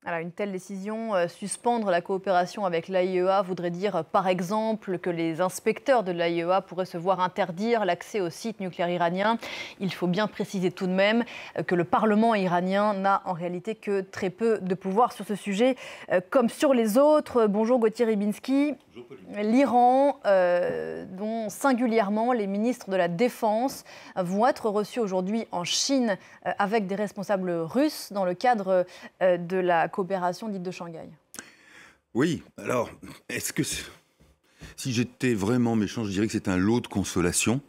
Alors, une telle décision, suspendre la coopération avec l'AIEA, voudrait dire, par exemple, que les inspecteurs de l'AIEA pourraient se voir interdire l'accès au site nucléaire iranien. Il faut bien préciser tout de même que le Parlement iranien n'a en réalité que très peu de pouvoir sur ce sujet, comme sur les autres. Bonjour Gauthier Rybinski. L'Iran, dont singulièrement les ministres de la Défense vont être reçus aujourd'hui en Chine avec des responsables russes dans le cadre de la coopération dite de Shanghai. Oui, alors, est-ce que si j'étais vraiment méchant, je dirais que c'est un lot de consolation.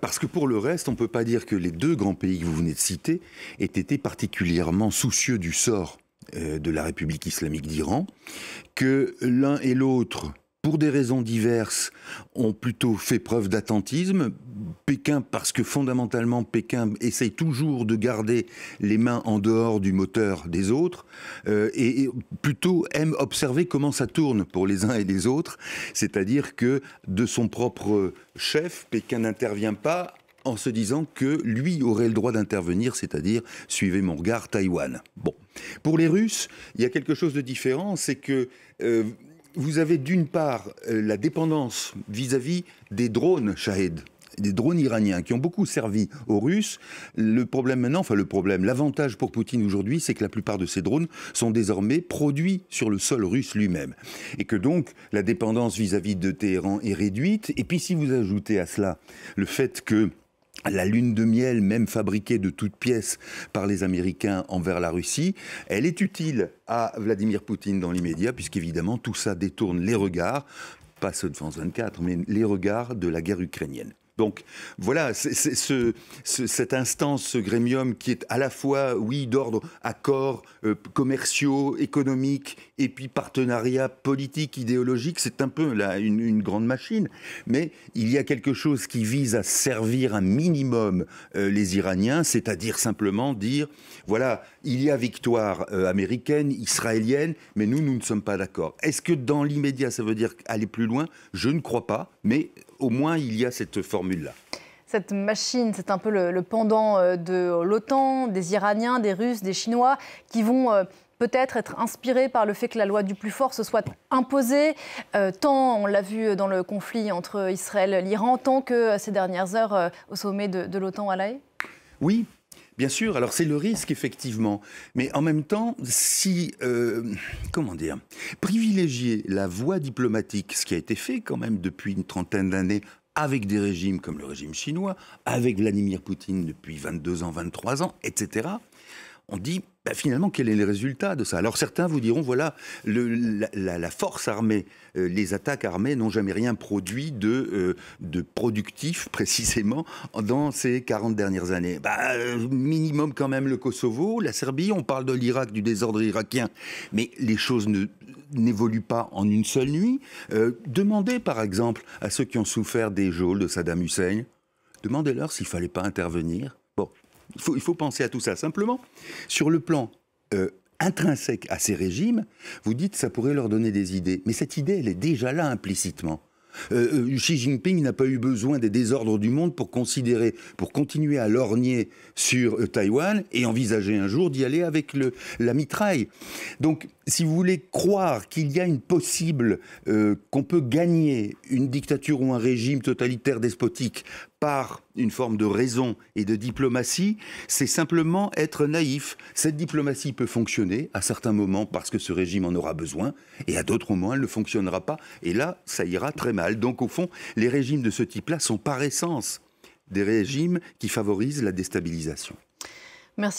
Parce que pour le reste, on ne peut pas dire que les deux grands pays que vous venez de citer aient été particulièrement soucieux du sort de la République islamique d'Iran, que l'un et l'autre, pour des raisons diverses, ont plutôt fait preuve d'attentisme. Pékin, parce que fondamentalement, Pékin essaye toujours de garder les mains en dehors du moteur des autres et plutôt aime observer comment ça tourne pour les uns et les autres. C'est-à-dire que de son propre chef, Pékin n'intervient pas en se disant que lui aurait le droit d'intervenir, c'est-à-dire, suivez mon regard, Taïwan. Bon. Pour les Russes, il y a quelque chose de différent, c'est que vous avez d'une part la dépendance vis-à-vis des drones Shahed, des drones iraniens qui ont beaucoup servi aux Russes. Le problème maintenant, l'avantage pour Poutine aujourd'hui, c'est que la plupart de ces drones sont désormais produits sur le sol russe lui-même. Et que donc, la dépendance vis-à-vis de Téhéran est réduite. Et puis si vous ajoutez à cela le fait que la lune de miel, même fabriquée de toutes pièces par les Américains envers la Russie, elle est utile à Vladimir Poutine dans l'immédiat, puisqu'évidemment tout ça détourne les regards, pas ceux de France 24, mais les regards de la guerre ukrainienne. Donc voilà, cette instance, ce grémium qui est à la fois, oui, d'ordre accords commerciaux, économiques, et puis partenariats politiques, idéologiques, c'est un peu là une grande machine. Mais il y a quelque chose qui vise à servir un minimum les Iraniens, c'est-à-dire simplement dire, voilà, il y a victoire américaine, israélienne, mais nous ne sommes pas d'accord. Est-ce que dans l'immédiat, ça veut dire aller plus loin? Je ne crois pas, mais au moins il y a cette formule-là. Cette machine, c'est un peu le pendant de l'OTAN, des Iraniens, des Russes, des Chinois, qui vont peut-être être inspirés par le fait que la loi du plus fort se soit imposée, tant, on l'a vu dans le conflit entre Israël et l'Iran, tant que ces dernières heures au sommet de l'OTAN à La Haye? Oui. Bien sûr, alors c'est le risque effectivement, mais en même temps, si, privilégier la voie diplomatique, ce qui a été fait quand même depuis une trentaine d'années avec des régimes comme le régime chinois, avec Vladimir Poutine depuis 22 ans, 23 ans, etc., on dit, finalement, quel est le résultat de ça? Alors certains vous diront, voilà, la force armée, les attaques armées n'ont jamais rien produit de productif, précisément, dans ces 40 dernières années. Minimum quand même le Kosovo, la Serbie, on parle de l'Irak, du désordre irakien, mais les choses n'évoluent pas en une seule nuit. Demandez, par exemple, à ceux qui ont souffert des geôles de Saddam Hussein, demandez-leur s'il ne fallait pas intervenir. Bon. Il faut penser à tout ça. Simplement, sur le plan intrinsèque à ces régimes, vous dites que ça pourrait leur donner des idées. Mais cette idée, elle est déjà là implicitement. Xi Jinping n'a pas eu besoin des désordres du monde pour continuer à lorgner sur Taïwan et envisager un jour d'y aller avec la mitraille. Donc, si vous voulez croire qu'il y a qu'on peut gagner une dictature ou un régime totalitaire despotique par une forme de raison et de diplomatie, c'est simplement être naïf. Cette diplomatie peut fonctionner à certains moments parce que ce régime en aura besoin, et à d'autres moments, elle ne fonctionnera pas. Et là, ça ira très mal. Donc, au fond, les régimes de ce type-là sont par essence des régimes qui favorisent la déstabilisation. Merci.